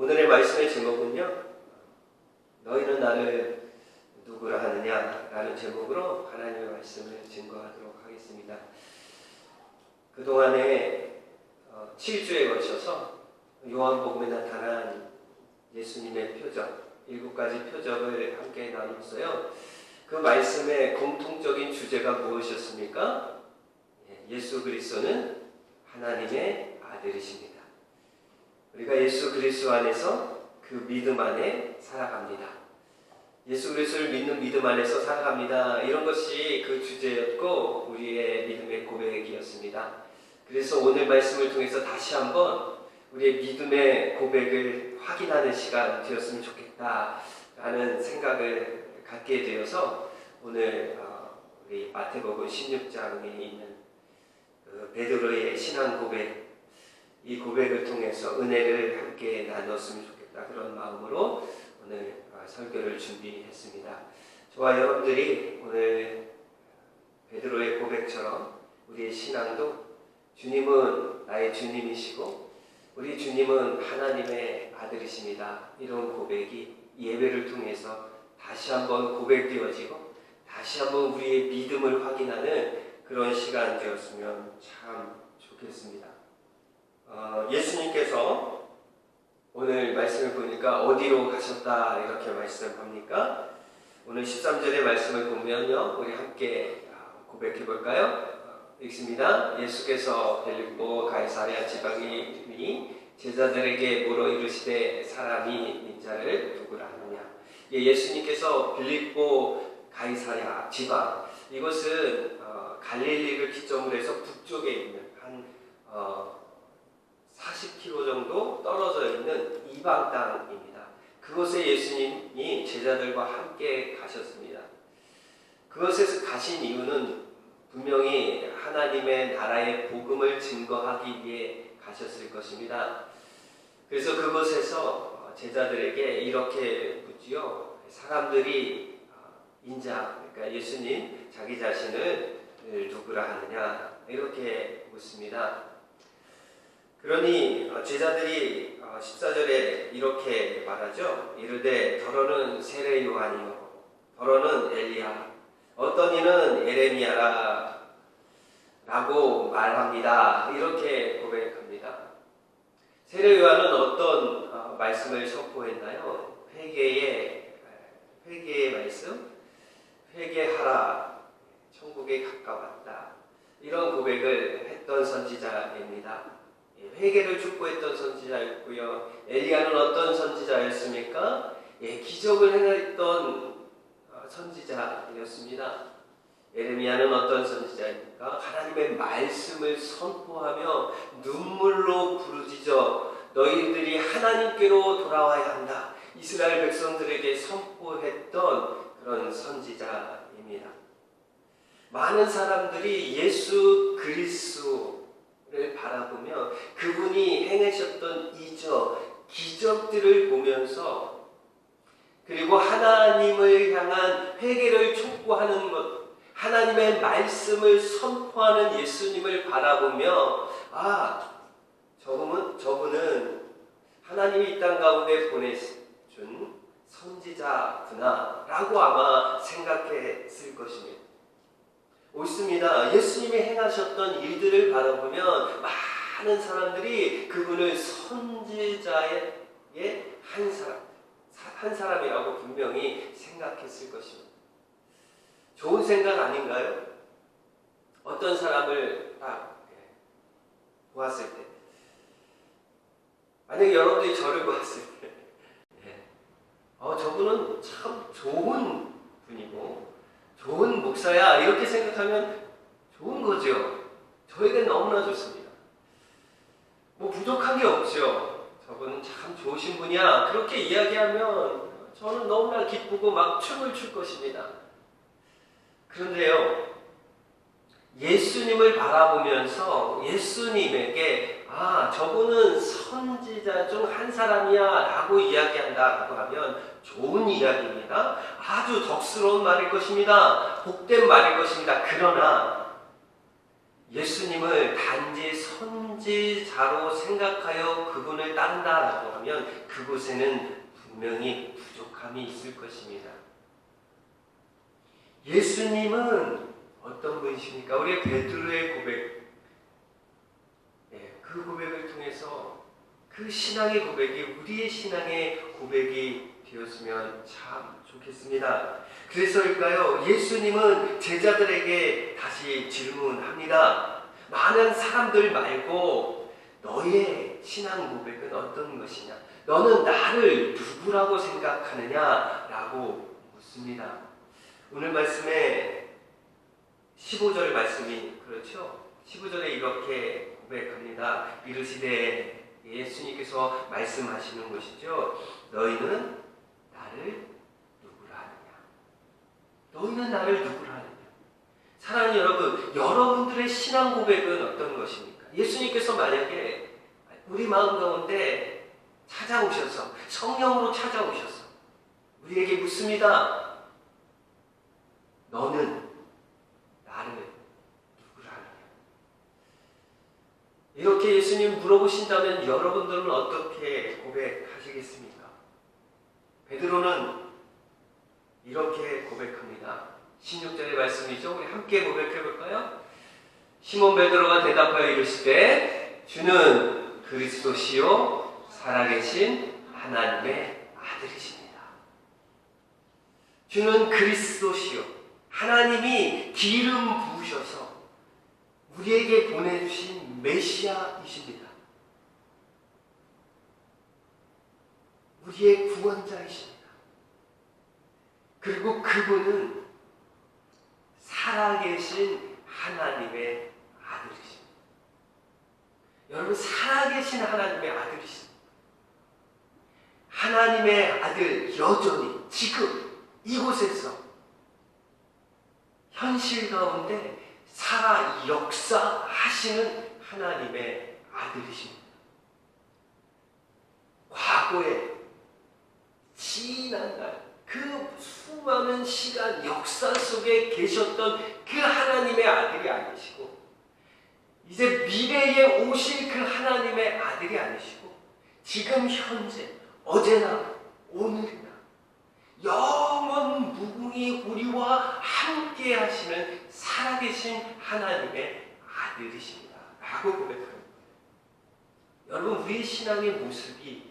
오늘의 말씀의 제목은요, 너희는 나를 누구라 하느냐 라는 제목으로 하나님의 말씀을 증거하도록 하겠습니다. 그동안에 7주에 걸쳐서 요한복음에 나타난 예수님의 표적, 7가지 표적을 함께 나눴어요. 그 말씀의 공통적인 주제가 무엇이었습니까? 예수 그리스도는 하나님의 아들이십니다. 우리가 예수 그리스도 안에서 그 믿음 안에 살아갑니다. 예수 그리스도를 믿는 믿음 안에서 살아갑니다. 이런 것이 그 주제였고 우리의 믿음의 고백이었습니다. 그래서 오늘 말씀을 통해서 다시 한번 우리의 믿음의 고백을 확인하는 시간 되었으면 좋겠다라는 생각을 갖게 되어서 오늘 우리 마태복음 16장에 있는 베드로의 신앙 고백, 이 고백을 통해서 은혜를 함께 나눴으면 좋겠다, 그런 마음으로 오늘 설교를 준비했습니다. 저와 여러분들이 오늘 베드로의 고백처럼 우리의 신앙도 주님은 나의 주님이시고 우리 주님은 하나님의 아들이십니다, 이런 고백이 예배를 통해서 다시 한번 고백되어지고 다시 한번 우리의 믿음을 확인하는 그런 시간 되었으면 참 좋겠습니다. 예수님께서 오늘 말씀을 보니까 어디로 가셨다 이렇게 말씀합니까? 오늘 13절의 말씀을 보면요, 우리 함께 고백해 볼까요? 읽습니다. 예수께서 빌립보 가이사랴 지방이 제자들에게 물어 이르시되 사람이 인자를 누구라 하느냐. 예수님께서 빌립보 가이사랴 지방, 이것은 갈릴리를 기점으로 해서 북쪽에 있는 한 40km 정도 떨어져 있는 이방 땅입니다. 그곳에 예수님이 제자들과 함께 가셨습니다. 그곳에서 가신 이유는 분명히 하나님의 나라의 복음을 증거하기 위해 가셨을 것입니다. 그래서 그곳에서 제자들에게 이렇게 묻지요. 사람들이 인자, 그러니까 예수님 자기 자신을 누구라 하느냐 이렇게 묻습니다. 그러니 제자들이 14절에 이렇게 말하죠. 이르되 더러는 세례 요한이요 더러는 엘리야 어떤 이는 예레미야라 라고 말합니다. 이렇게 고백합니다. 세례 요한은 어떤 말씀을 선포했나요? 회개의 말씀, 회개하라, 천국에 가까웠다, 이런 고백을 했던 선지자입니다. 회개를 촉구했던 선지자였고요. 엘리야는 어떤 선지자였습니까? 기적을 행했던 선지자였습니다. 예레미야는 어떤 선지자입니까? 하나님의 말씀을 선포하며 눈물로 부르짖어 너희들이 하나님께로 돌아와야 한다, 이스라엘 백성들에게 선포했던 그런 선지자입니다. 많은 사람들이 예수 그리스도를 바라보며 그분이 행하셨던 이적, 기적들을 보면서 그리고 하나님을 향한 회개를 촉구하는 것, 하나님의 말씀을 선포하는 예수님을 바라보며 저분은 하나님이 이 땅 가운데 보내준 선지자구나 라고 아마 생각했을 것입니다. 옳습니다. 예수님이 행하셨던 일들을 바라보면 많은 사람들이 그분을 선지자의 한 사람이라고 분명히 생각했을 것입니다. 좋은 생각 아닌가요? 어떤 사람을 딱 보았을 때, 만약에 여러분들이 저를 보았을 때 저분은 참 좋은 분이고 좋은 목사야 이렇게 생각하면 좋은 거죠. 저에겐 너무나 좋습니다. 뭐 부족한 게 없죠. 저분은 참 좋으신 분이야 그렇게 이야기하면 저는 너무나 기쁘고 막 춤을 출 것입니다. 그런데요, 예수님을 바라보면서 예수님에게 저분은 선지자 중 한 사람이야 라고 이야기한다고 하면 좋은 이야기입니다. 아주 덕스러운 말일 것입니다. 복된 말일 것입니다. 그러나 예수님을 단지 선지자 다로 생각하여 그분을 따른다라고 하면 그곳에는 분명히 부족함이 있을 것입니다. 예수님은 어떤 분이십니까? 우리 베드로의 고백, 그 고백을 통해서 그 신앙의 고백이 우리의 신앙의 고백이 되었으면 참 좋겠습니다. 그래서일까요? 예수님은 제자들에게 다시 질문합니다. 많은 사람들 말고 너의 신앙 고백은 어떤 것이냐? 너는 나를 누구라고 생각하느냐? 라고 묻습니다. 오늘 말씀에 15절 말씀이 그렇죠? 15절에 이렇게 고백합니다. 이르시되, 예수님께서 말씀하시는 것이죠. 너희는 나를 누구라 하느냐? 너희는 나를 누구라 하느냐? 사랑하는 여러분, 여러분들의 신앙 고백은 어떤 것입니까? 예수님께서 만약에 우리 마음 가운데 찾아오셔서, 성령으로 찾아오셔서 우리에게 묻습니다. 너는 나를 누구라 하느냐? 이렇게 예수님 물어보신다면 여러분들은 어떻게 고백하시겠습니까? 베드로는 이렇게 고백합니다. 16절의 말씀이죠. 우리 함께 고백해 볼까요? 시몬 베드로가 대답하여 이르시되, 주는 그리스도시요 살아계신 하나님의 아들이십니다. 주는 그리스도시요, 하나님이 기름 부으셔서 우리에게 보내주신 메시아이십니다. 우리의 구원자이십니다. 그리고 그분은 살아계신 하나님의 아들이십니다. 여러분, 살아계신 하나님의 아들이십니다. 하나님의 아들, 여전히 지금 이곳에서 현실 가운데 살아 역사하시는 하나님의 아들이십니다. 과거에 지난 날, 그 수많은 시간 역사 속에 계셨던 그 하나님의 아들이 아니시고, 이제 미래에 오실 그 하나님의 아들이 아니시고, 지금 현재, 어제나 오늘이나 영원 무궁히 우리와 함께 하시는 살아계신 하나님의 아들이십니다. 라고 고백합니다. 여러분, 우리의 신앙의 모습이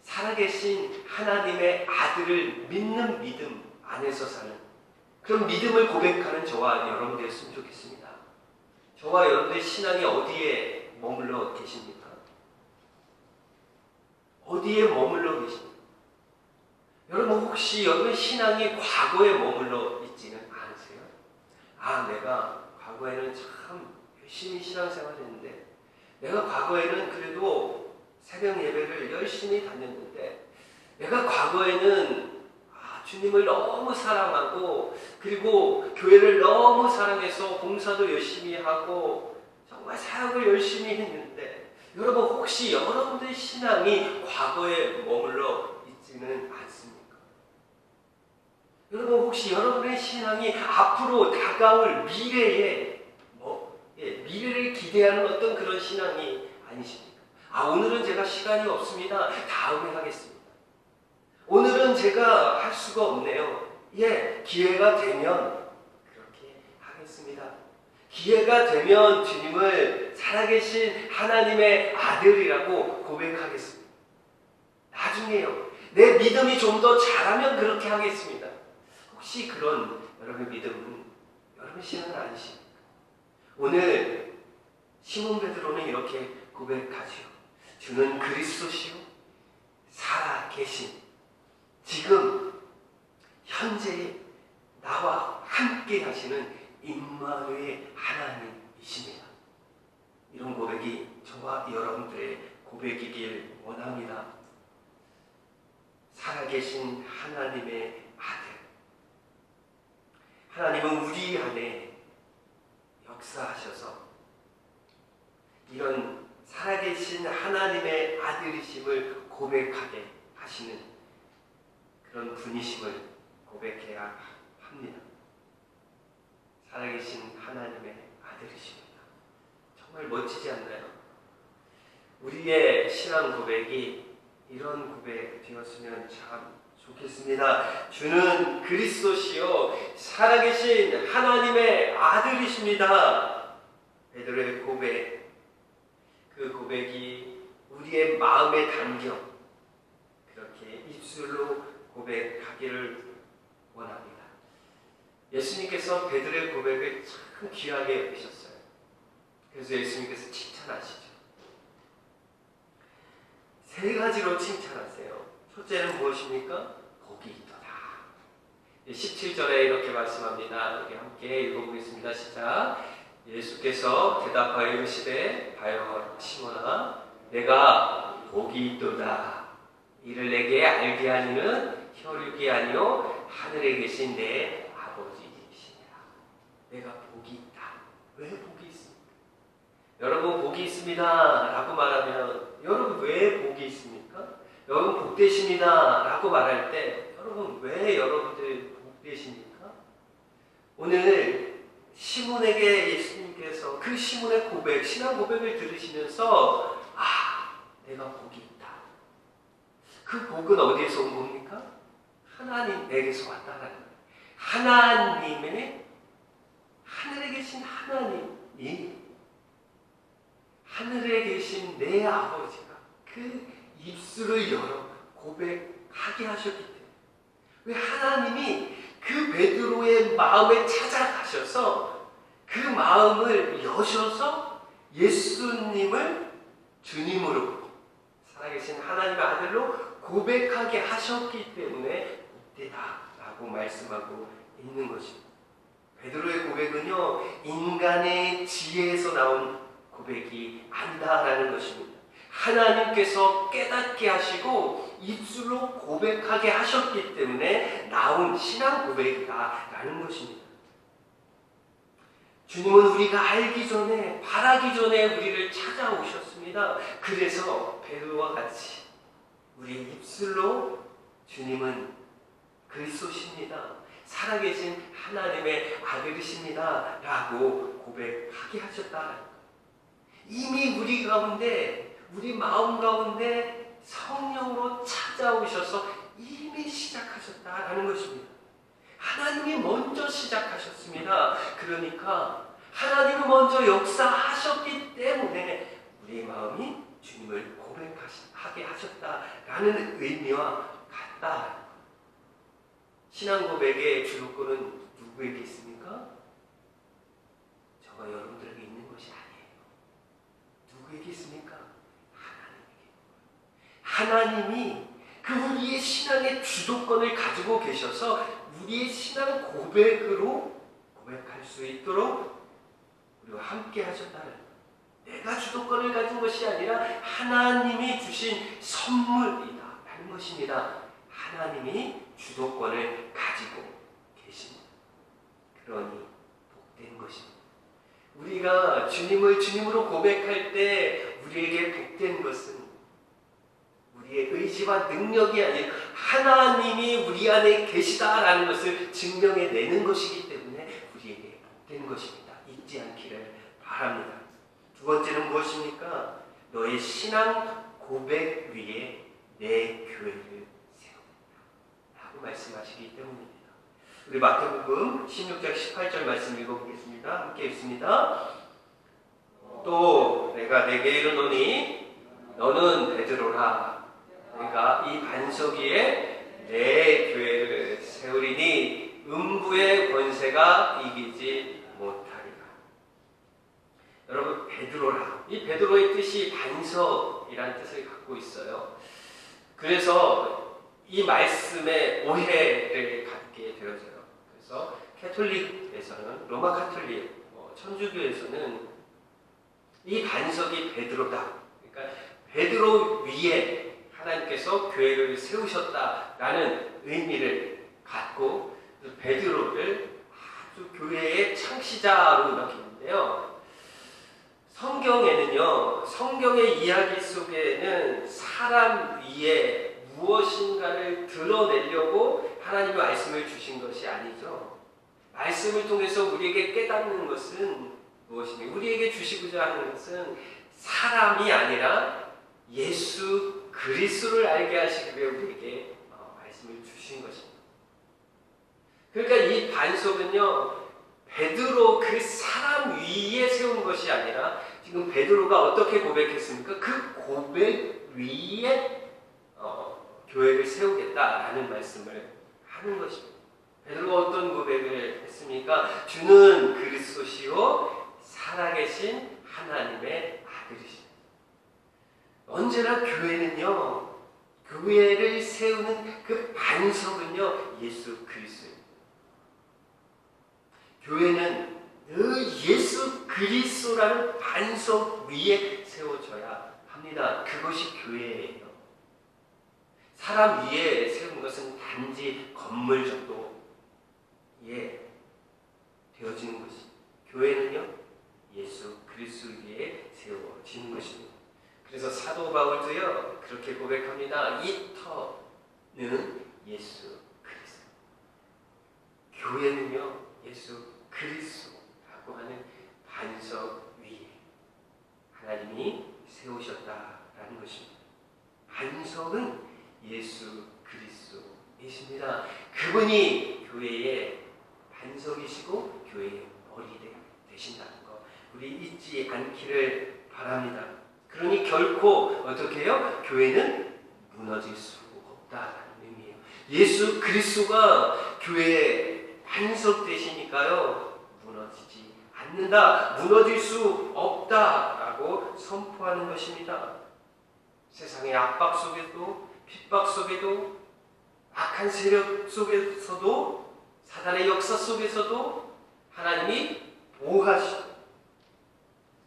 살아계신 하나님의 아들을 믿는 믿음 안에서 사는 그런 믿음을 고백하는 저와 여러분 되었으면 좋겠습니다. 저와 여러분의 신앙이 어디에 머물러 계십니까? 어디에 머물러 계십니까? 여러분, 혹시 여러분의 신앙이 과거에 머물러 있지는 않으세요? 아, 내가 과거에는 참 열심히 신앙생활 했는데, 내가 과거에는 그래도 새벽 예배를 열심히 다녔는데, 내가 과거에는 주님을 너무 사랑하고, 그리고 교회를 너무 사랑해서 봉사도 열심히 하고 정말 사역을 열심히 했는데, 여러분, 혹시 여러분들의 신앙이 과거에 머물러 있지는 않습니까? 여러분, 혹시 여러분의 신앙이 앞으로 다가올 미래에 미래를 기대하는 어떤 그런 신앙이 아니십니까? 오늘은 제가 시간이 없습니다. 다음에 하겠습니다. 오늘은 제가 할 수가 없네요. 기회가 되면 그렇게 하겠습니다. 기회가 되면 주님을 살아계신 하나님의 아들이라고 고백하겠습니다. 나중에요. 내 믿음이 좀 더 자라면 그렇게 하겠습니다. 혹시 그런 여러분의 믿음은 여러분의 신앙은 아니십니까? 오늘 시몬 베드로는 이렇게 고백하지요. 주는 그리스도시요 살아계신, 지금 현재 나와 함께 하시는 임마누엘 하나님이십니다. 이런 고백이 저와 여러분들의 고백이길 원합니다. 살아계신 하나님의 아들, 하나님은 우리 안에 역사하셔서 이런 살아계신 하나님의 아들이심을 고백하게 하시는 그런 분이심을 고백해야 합니다. 살아계신 하나님의 아들이십니다. 정말 멋지지 않나요? 우리의 신앙 고백이 이런 고백 되었으면 참 좋겠습니다. 주는 그리스도시요 살아계신 하나님의 아들이십니다. 베드로의 고백, 그 고백이 우리의 마음에 담겨 그렇게 입술로 고백하기를 원합니다. 예수님께서 베드로의 고백을 참 귀하게 여기셨어요. 그래서 예수님께서 칭찬하시죠. 세 가지로 칭찬하세요. 첫째는 무엇입니까? 복이 있도다. 17절에 이렇게 말씀합니다. 여기 함께 읽어보겠습니다. 시작. 예수께서 대답하여 이르시되 바요 시몬아 내가 복이 있도다. 이를 내게 알게 하니는 혈육이 아니요 하늘에 계신 내 아버지이시니라. 내가 복이 있다. 왜 복이 있습니까? 여러분 복이 있습니다 라고 말하면 여러분 왜 복이 있습니까? 여러분 복되십니다 라고 말할 때 여러분 왜 여러분들 복되십니까? 오늘 시몬에게 예수님께서 그 시몬의 고백, 신앙 고백을 들으시면서 내가 복이 있다. 그 복은 어디에서 온 겁니까? 하나님에게서 왔다라는 거예요. 하나님의 하늘에 계신 하나님이 하늘에 계신 내 아버지가 그 입술을 열어 고백하게 하셨기 때문에 왜 하나님이 그 베드로의 마음에 찾아가셔서 그 마음을 여셔서 예수님을 주님으로 살아계신 하나님의 아들로 고백하게 하셨기 때문에 복되다라고 말씀하고 있는 것입니다. 베드로의 고백은요 인간의 지혜에서 나온 고백이 아니다라는 것입니다. 하나님께서 깨닫게 하시고 입술로 고백하게 하셨기 때문에 나온 신앙 고백이다라는 것입니다. 주님은 우리가 알기 전에 바라기 전에 우리를 찾아오셨습니다. 그래서 베드로와 같이 우리 입술로 주님은 그리스도십니다. 살아계신 하나님의 아들이십니다. 라고 고백하게 하셨다. 이미 우리 가운데 우리 마음 가운데 성령으로 찾아오셔서 이미 시작하셨다라는 것입니다. 하나님이 먼저 시작하셨습니다. 그러니까 하나님은 먼저 역사하셨기 때문에 우리 마음이 주님을 고백하게 하셨다라는 의미와 같다. 신앙 고백의 주도권은 누구에게 있습니까? 저와 여러분들에게 있는 것이 아니에요. 누구에게 있습니까? 하나님에게. 하나님이 그 우리의 신앙의 주도권을 가지고 계셔서 우리의 신앙 고백으로 고백할 수 있도록 우리와 함께 하셨다는 내가 주도권을 가진 것이 아니라 하나님이 주신 선물이다 라는 것입니다. 하나님이 주도권을 가지고 계십니다. 그러니 복된 것입니다. 우리가 주님을 주님으로 고백할 때 우리에게 복된 것은 우리의 의지와 능력이 아닌 하나님이 우리 안에 계시다라는 것을 증명해내는 것이기 때문에 우리에게 복된 것입니다. 잊지 않기를 바랍니다. 두 번째는 무엇입니까? 너의 신앙 고백 위에 내 교회를 세우겠다 라고 말씀하시기 때문입니다. 우리 마태복음 16장 18절 말씀 읽어보겠습니다. 함께 읽습니다. 또 내가 내게 이르노니 너는 베드로라. 내가 이 반석 위에 내 교회를 세우리니 음부의 권세가 이기지 못하리라. 여러분 베드로라. 이 베드로의 뜻이 반석이라는 뜻을 갖고 있어요. 그래서 이 말씀에 오해를 갖게 되어져요. 그래서 캐톨릭에서는 로마 카톨릭, 천주교에서는 이 반석이 베드로다. 그러니까 베드로 위에 하나님께서 교회를 세우셨다라는 의미를 갖고 베드로를 아주 교회의 창시자로 여기는데요. 성경에는요, 성경의 이야기 속에는 사람 위에 무엇인가를 드러내려고 하나님의 말씀을 주신 것이 아니죠. 말씀을 통해서 우리에게 깨닫는 것은 무엇입니까? 우리에게 주시고자 하는 것은 사람이 아니라 예수 그리스도를 알게 하시기 위해 우리에게 말씀을 주신 것입니다. 그러니까 이 반석은요, 베드로 그 사람 위에 세운 것이 아니라 지금 베드로가 어떻게 고백했습니까? 그 고백 위에 교회를 세우겠다라는 말씀을 하는 것입니다. 베드로가 어떤 고백을 했습니까? 주는 그리스도시요 살아계신 하나님의 아들이십니다. 언제나 교회는요, 교회를 세우는 그 반석은요, 예수 그리스도입니다. 교회는 늘 예수 그리스도라는 반석 위에 세워져야 합니다. 그것이 교회예요. 사람 위에 세우는 것은 단지 건물 정도에 되어지는 것이, 교회는요, 예수 그리스도 위에 세워지는 것입니다. 그래서 사도 바울도요, 그렇게 고백합니다. 이 터는 예수 그리스도. 교회는요, 예수 그리스도라고 하는 반석 위에 하나님이 세우셨다라는 것입니다. 반석은 예수 그리스도이십니다. 그분이 교회의 반석이시고 교회의 머리 되신다는 것, 우리 잊지 않기를 바랍니다. 그러니 결코 어떻게 해요? 교회는 무너질 수 없다라는 의미예요. 예수 그리스도가 교회의 반석 되시니까요, 무너지지 않는다, 무너질 수 없다라고 선포하는 것입니다. 세상의 압박 속에도, 핍박 속에도, 악한 세력 속에서도, 사단의 역사 속에서도 하나님이 보호하시고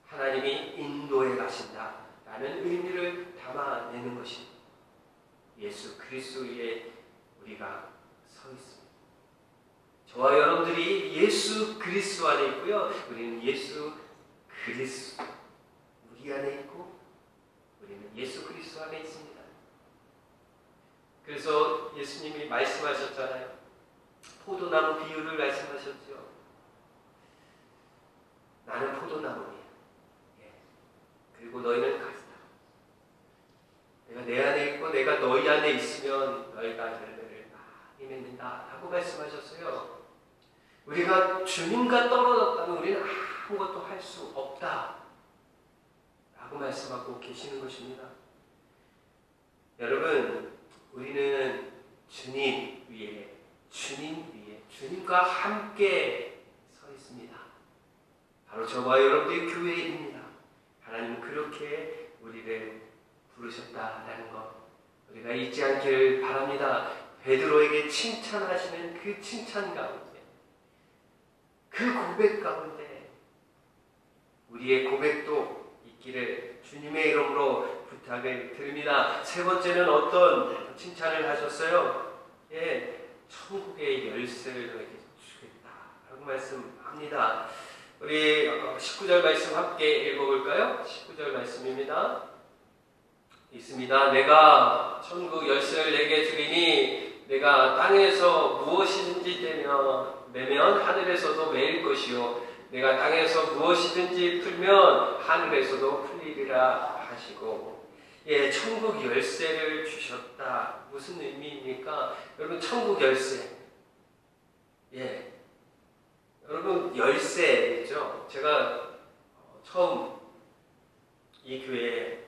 하나님이 인도해 가신다라는 의미를 담아내는 것입니다. 예수 그리스도 위에 우리가 서 있습니다. 저와 여러분들이 예수 그리스도 안에 있고요, 우리는 예수 그리스도 우리 안에 있고 우리는 예수 그리스도 안에 있습니다. 그래서 예수님이 말씀하셨잖아요. 포도나무 비유를 말씀하셨죠. 나는 포도나무니, 그리고 너희는 가지다. 내가 내 안에 있고 내가 너희 안에 있으면 너희가 열매를 많이 맺는다 라고 말씀하셨어요. 우리가 주님과 떨어졌다면 우리는 아무것도 할 수 없다 라고 말씀하고 계시는 것입니다. 여러분, 우리는 주님 위에, 주님과 함께 서 있습니다. 바로 저와 여러분들의 교회입니다. 하나님은 그렇게 우리를 부르셨다라는 것, 우리가 잊지 않기를 바랍니다. 베드로에게 칭찬하시는 그 칭찬 가운데, 그 고백 가운데 우리의 고백도 있기를 주님의 이름으로 부탁을 드립니다. 세 번째는 어떤 칭찬을 하셨어요? 천국의 열쇠를 너에게 주겠다라고 말씀합니다. 우리 19절 말씀 함께 읽어볼까요? 19절 말씀입니다. 있습니다. 내가 천국 열쇠를 내게 주리니 내가 땅에서 무엇이든지 매면 하늘에서도 매일 것이요 내가 땅에서 무엇이든지 풀면 하늘에서도 풀리리라 하시고, 천국 열쇠를 주셨다. 무슨 의미입니까? 여러분, 천국 열쇠. 여러분, 열쇠죠. 제가 처음 이 교회에,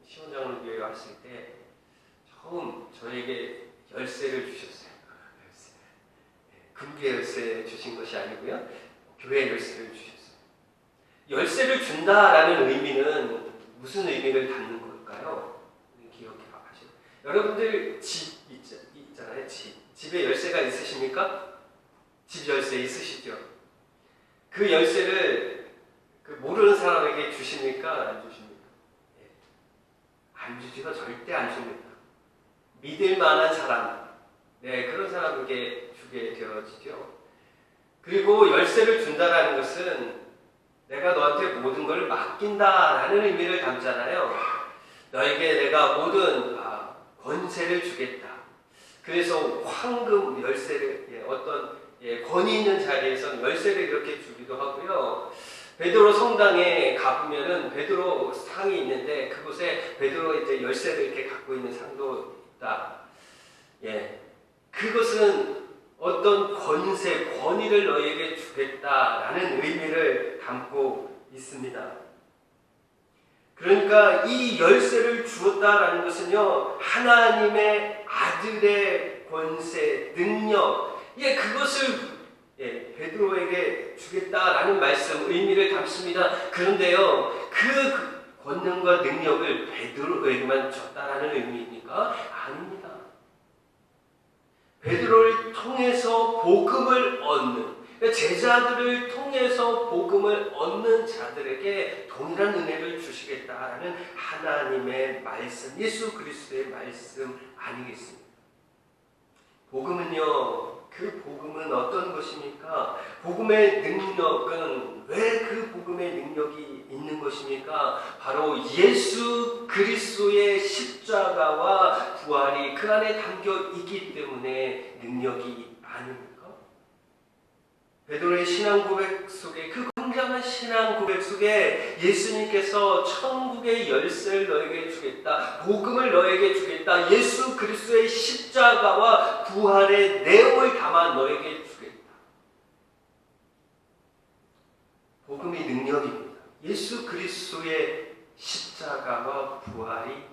시원장로 교회에 왔을 때 처음 저에게 열쇠를 주셨어요. 열쇠. 금괴 열쇠 주신 것이 아니고요, 교회 열쇠를 주셨어요. 열쇠를 준다라는 의미는 무슨 의미를 담는 걸까요? 기억하시죠. 여러분들 집 있잖아요. 집에 열쇠가 있으십니까? 집 열쇠 있으시죠? 그 열쇠를 모르는 사람에게 주십니까? 안 주십니까? 안 주지가 절대 안 줍니다. 믿을 만한 사람, 그런 사람에게 주게 되어지죠. 그리고 열쇠를 준다라는 것은 내가 너한테 모든 걸 맡긴다라는 의미를 담잖아요. 너에게 내가 모든 권세를 주겠다. 그래서 황금 열쇠를, 어떤 권위 있는 자리에서 열쇠를 이렇게 주기도 하고요. 베드로 성당에 가보면은 베드로 상이 있는데 그곳에 베드로 이제 열쇠를 이렇게 갖고 있는 상도 있다. 예, 그것은 어떤 권세, 권위를 너에게 주겠다라는 의미를 담고 있습니다. 그러니까 이 열쇠를 주었다라는 것은요, 하나님의 아들의 권세, 능력, 그것을 베드로에게 주겠다라는 말씀, 의미를 담습니다. 그런데요, 그 권능과 능력을 베드로에게만 줬다라는 의미입니까? 아닙니다. 베드로를 통해서 복음을 얻는, 제자들을 통해서 복음을 얻는 자들에게 동일한 은혜를 주시겠다라는 하나님의 말씀, 예수 그리스도의 말씀 아니겠습니까? 복음은요, 그 복음은 어떤 것입니까? 복음의 능력은 왜 그 복음의 능력이 있는 것입니까? 바로 예수 그리스도의 십자가와 부활이 그 안에 담겨 있기 때문에 능력이 아닙니까? 베드로의 신앙 고백 속에, 그 굉장한 신앙 고백 속에 예수님께서 천국의 열쇠를 너에게 주겠다, 복음을 너에게 주겠다, 예수 그리스도의 십자가와 부활의 내용을 담아 너에게 주겠다. 복음이 능력입니다. 예수 그리스도의 십자가와 부활이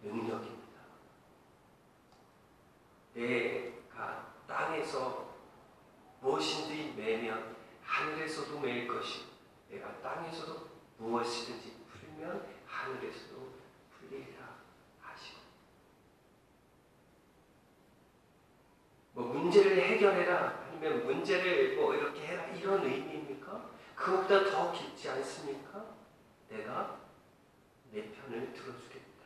능력입니다. 내가 땅에서 무엇인지 매면 하늘에서도 매일 것이고, 내가 땅에서도 무엇이든지 풀면 하늘에서도 풀리리라 하시고, 문제를 해결해라, 아니면 문제를 이렇게 해라, 이런 의미입니까? 그것보다 더 깊지 않습니까? 내가 내 편을 들어주겠다,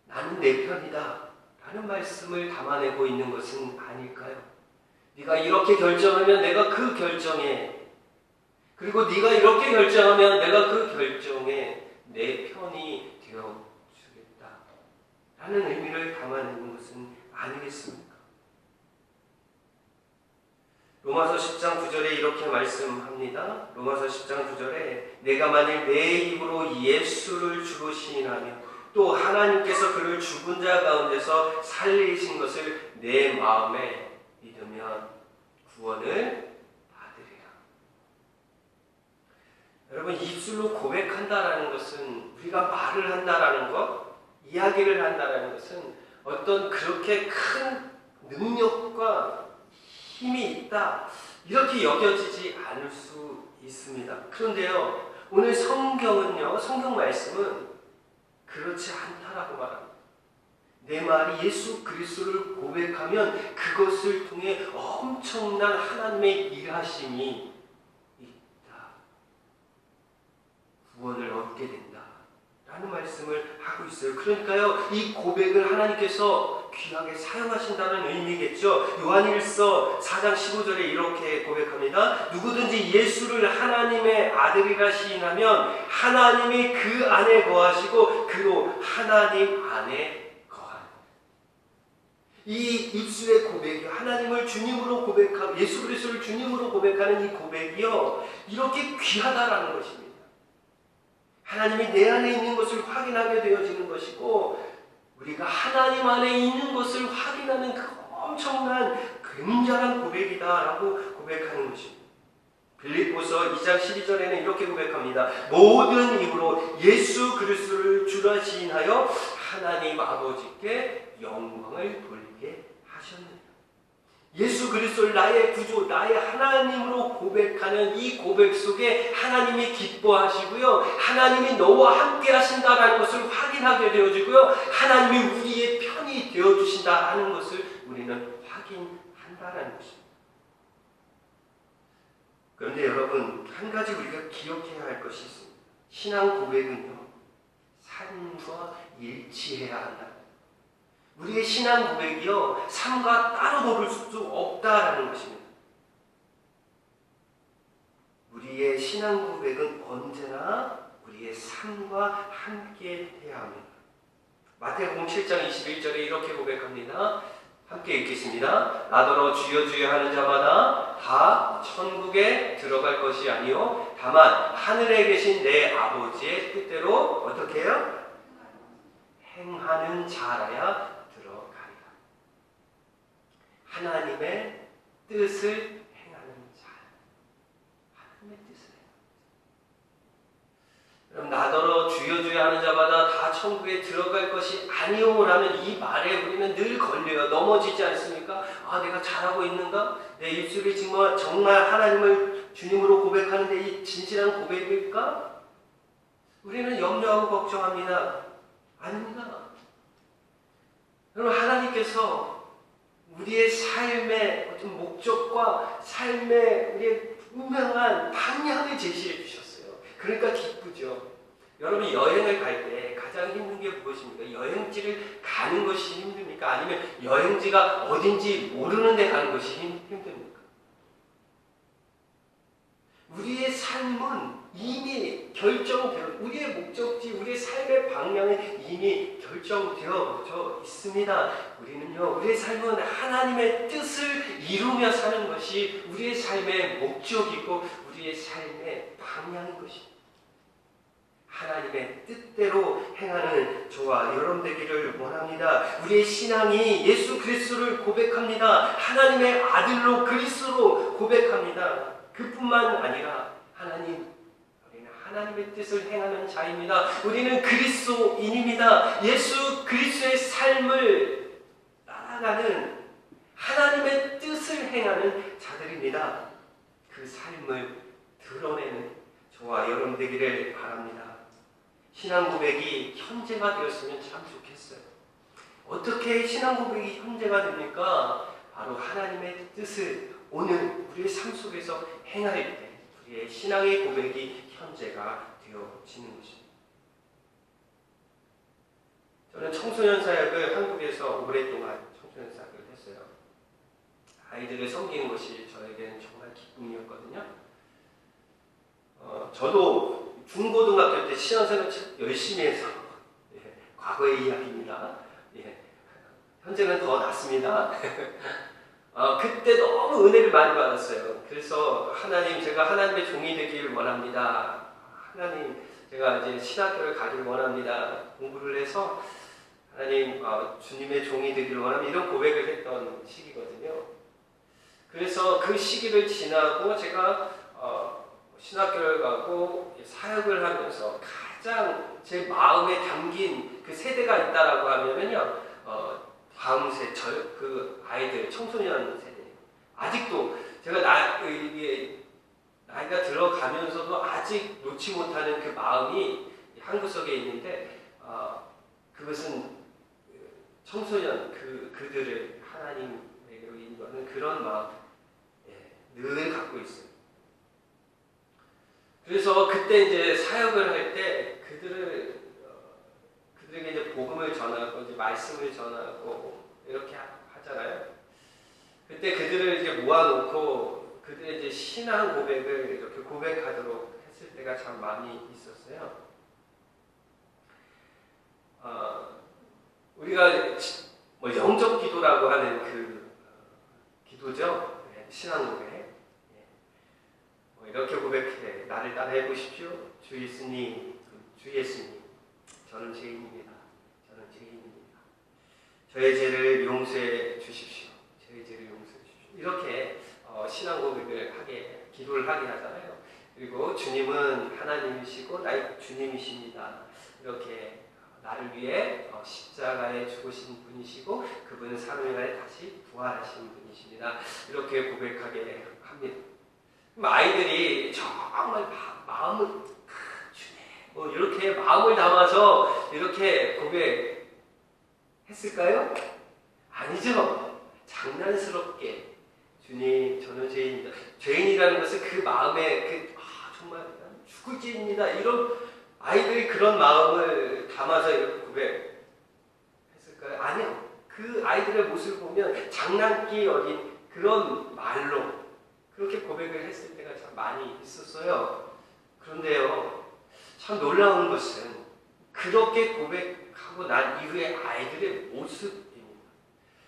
나는 내 편이다 라는 말씀을 담아내고 있는 것은 아닐까요? 네가 이렇게 결정하면 내가 그 결정에, 그리고 네가 이렇게 결정하면 내가 그 결정에 내 편이 되어주겠다 라는 의미를 담아내는 것은 아니겠습니까? 로마서 10장 9절에 이렇게 말씀합니다. 로마서 10장 9절에 내가 만일 내 입으로 예수를 주로 시인하며 또 하나님께서 그를 죽은 자 가운데서 살리신 것을 내 마음에 믿으면 구원을 받으리라. 여러분, 입술로 고백한다라는 것은, 우리가 말을 한다라는 것, 이야기를 한다라는 것은 어떤 그렇게 큰 능력과 힘이 있다, 이렇게 여겨지지 않을 수 있습니다. 그런데요, 오늘 성경은요, 성경 말씀은 그렇지 않다라고 말합니다. 내 말이 예수 그리스도를 고백하면 그것을 통해 엄청난 하나님의 일하심이 있다, 구원을 얻게 된다 라는 말씀을 하고 있어요. 그러니까요, 이 고백을 하나님께서 귀하게 사용하신다는 의미겠죠. 요한일서 4장 15절에 이렇게 고백합니다. 누구든지 예수를 하나님의 아들이라 시인하면 하나님이 그 안에 거하시고 그로 하나님 안에 거하는. 이 입술의 고백이, 하나님을 주님으로 고백하고 예수 그리스도를 주님으로 고백하는 이 고백이요, 이렇게 귀하다라는 것입니다. 하나님이 내 안에 있는 것을 확인하게 되어지는 것이고, 우리가 하나님 안에 있는 것을 확인하는 그 엄청난 굉장한 고백이다라고 고백하는 것입니다. 빌립보서 2장 12절에는 이렇게 고백합니다. 모든 입으로 예수 그리스도를 주라 시인하여 하나님 아버지께 영광을 돌리게 하셨느니라. 예수 그리스도를 나의 구주, 나의 하나님으로 고백하는 이 고백 속에 하나님이 기뻐하시고요, 하나님이 너와 함께 하신다라는 것을 확인하게 되어지고요, 하나님이 우리의 편이 되어주신다라는 것을 우리는 확인한다라는 것입니다. 그런데 여러분, 한 가지 우리가 기억해야 할 것이 있습니다. 신앙 고백은요, 삶과 일치해야 한다. 우리의 신앙 고백이요, 삶과 따로 노를 수 없다라는 것입니다. 우리의 신앙 고백은 언제나 우리의 삶과 함께 해야 합니다. 마태복음 7장 21절에 이렇게 고백합니다. 함께 읽겠습니다. 나더러 주여 주여 하는 자마다 다 천국에 들어갈 것이 아니요 다만 하늘에 계신 내 아버지의 뜻대로 어떻게 해요? 행하는 자라야 들어가리라. 하나님의 뜻을 행하는 자. 하나님의 뜻을 행하는 자. 그럼 나더러 주여 주여 하는 자마다 다 천국에 들어갈 것이 아니오라는 이 말에 우리는 늘 걸려요. 넘어지지 않습니까? 아, 내가 잘하고 있는가? 내 입술이 정말 하나님을 주님으로 고백하는데 이 진실한 고백일까? 우리는 염려하고 걱정합니다. 아닙니다. 여러분, 하나님께서 우리의 삶의 어떤 목적과 삶의 우리의 분명한 방향을 제시해 주셨어요. 그러니까 기쁘죠. 여러분, 여행을 갈 때 가장 힘든 게 무엇입니까? 여행지를 가는 것이 힘듭니까? 아니면 여행지가 어딘지 모르는 데 가는 것이 힘듭니까? 우리의 삶은 이미 결정되어, 우리의 목적지, 우리의 삶의 방향은 이미 결정되어져 있습니다. 우리는요, 우리의 삶은 하나님의 뜻을 이루며 사는 것이 우리의 삶의 목적이고 우리의 삶의 방향인 것입니다. 하나님의 뜻대로 행하는 저와 여러분 되기를 원합니다. 우리의 신앙이 예수 그리스도를 고백합니다. 하나님의 아들로 그리스도로 고백합니다. 그뿐만 아니라 우리는 하나님의 뜻을 행하는 자입니다. 우리는 그리스도인입니다. 예수 그리스도의 삶을 따라가는 하나님의 뜻을 행하는 자들입니다. 그 삶을 드러내는 저와 여러분 되기를 바랍니다. 신앙 고백이 현재가 되었으면 참 좋겠어요. 어떻게 신앙 고백이 현재가 됩니까? 바로 하나님의 뜻을 오늘 우리의 삶 속에서 행할 때 우리의 신앙의 고백이 현재가 되어지는 것입니다. 저는 청소년 사역을 한국에서 오랫동안 청소년 사역을 했어요. 아이들을 섬기는 것이 저에게는 정말 기쁨이었거든요. 저도 중고등학교 때 신앙생활 열심히 해서 과거의 이야기입니다. 현재는 더 낫습니다. 그때 너무 은혜를 많이 받았어요. 그래서 제가 하나님의 종이 되기를 원합니다. 하나님, 제가 이제 신학교를 가기를 원합니다. 공부를 해서 하나님, 주님의 종이 되기를 원합니다. 이런 고백을 했던 시기거든요. 그래서 그 시기를 지나고 제가 신학교를 가고 사역을 하면서 가장 제 마음에 담긴 그 세대가 있다라고 하면은요, 다음 그 아이들, 청소년 세대. 아직도 제가 나이가 들어가면서도 아직 놓지 못하는 그 마음이 한구석에 있는데, 그것은 청소년 그들을 하나님에게로 인도하는 그런 마음, 늘 갖고 있어요. 그래서 그때 이제 사역을 할 때 그들에게 이제 복음을 전하고 이제 말씀을 전하고 이렇게 하잖아요. 그때 그들을 이제 모아놓고 그들의 이제 신앙 고백을 이렇게 고백하도록 했을 때가 참 많이 있었어요. 우리가 뭐 영적 기도라고 하는 그 기도죠. 신앙 고백. 이렇게 고백해. 나를 따라해 보십시오. 주 예수님, 저는 죄인입니다. 저의 죄를 용서해 주십시오. 이렇게 신앙 고백을 기도를 하게 하잖아요. 그리고 주님은 하나님이시고 나의 주님이십니다. 이렇게 나를 위해 십자가에 죽으신 분이시고 그분은 3일 만에 다시 부활하신 분이십니다. 이렇게 고백하게 합니다. 아이들이 정말 마음을 주네 이렇게 마음을 담아서 이렇게 고백했을까요? 아니죠. 장난스럽게 주님, 저는 죄인입니다. 죄인이라는 것은 그 마음에 정말 죽을 죄입니다. 이런 아이들이 그런 마음을 담아서 이렇게 고백했을까요? 아니요. 그 아이들의 모습을 보면 장난기 어린 그런 말로 그렇게 고백을 했을 때가 참 많이 있었어요. 그런데요, 참 놀라운 것은 그렇게 고백하고 난 이후에 아이들의 모습입니다.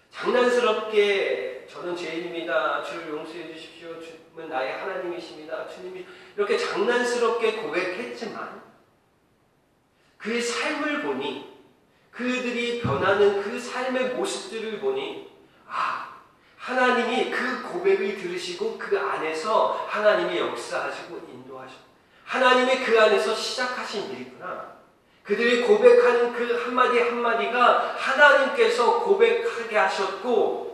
장난스럽게 때 저는 죄인입니다. 주를 용서해 주십시오. 주님은 나의 하나님이십니다. 주님이 이렇게 장난스럽게 고백했지만 그의 삶을 보니 그들이 변하는 그 삶의 모습들을 보니 하나님이 그 고백을 들으시고 그 안에서 하나님이 역사하시고 인도하시고 하나님이 그 안에서 시작하신 일이구나. 그들이 고백하는 그 한마디 한마디가 하나님께서 고백하게 하셨고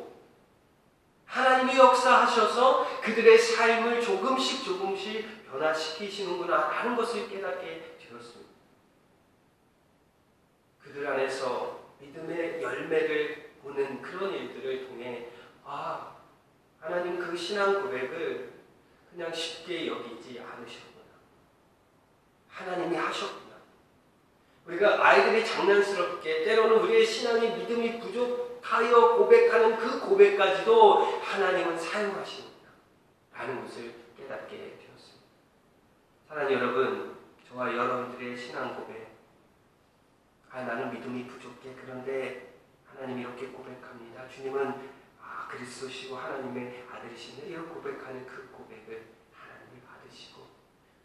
하나님이 역사하셔서 그들의 삶을 조금씩 변화시키시는구나 라는 것을 깨닫게 되었습니다. 그들 안에서 믿음의 열매를 보는 그런 일들을 통해 하나님 그 신앙 고백을 그냥 쉽게 여기지 않으셨구나. 하나님이 하셨구나. 우리가 아이들이 장난스럽게 때로는 우리의 신앙이 믿음이 부족하여 고백하는 그 고백까지도 하나님은 사용하시는구나 라는 것을 깨닫게 되었습니다. 사랑하는 여러분, 저와 여러분들의 신앙 고백 나는 믿음이 부족해. 그런데 하나님이 이렇게 고백합니다. 주님은 그리스도시고 하나님의 아들이시네. 이렇게 고백하는 그 고백을 하나님이 받으시고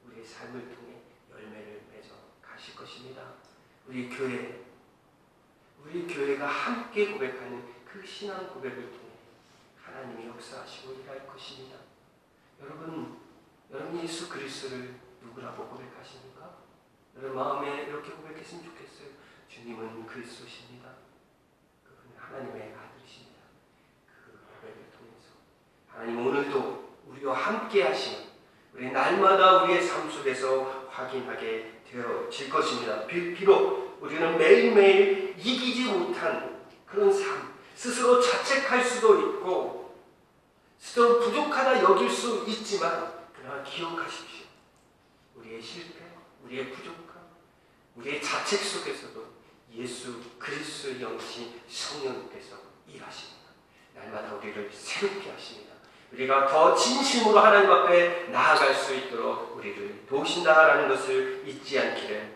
우리의 삶을 통해 열매를 맺어 가실 것입니다. 우리 교회가 함께 고백하는 그 신앙 고백을 통해 하나님이 역사하시고 일할 것입니다. 여러분 예수 그리스도를 누구라고 고백하십니까? 여러분 마음에 이렇게 고백했으면 좋겠어요. 주님은 그리스도십니다. 그분은 하나님의 아들이십니다. 그 고백을 통해서 하나님 오늘도 우리와 함께 하시는 우리 날마다 우리의 삶 속에서 확인하게 되어질 것입니다. 비록 우리는 매일매일 이기지 못한 그런 삶, 스스로 자책할 수도 있고 스스로 부족하다 여길 수 있지만 그러나 기억하십시오. 우리의 실패, 우리의 부족함, 우리의 자책 속에서도 예수 그리스도의 영이신 성령님께서 일하십니다. 날마다 우리를 새롭게 하십니다. 우리가 더 진심으로 하나님 앞에 나아갈 수 있도록 우리를 도우신다라는 것을 잊지 않기를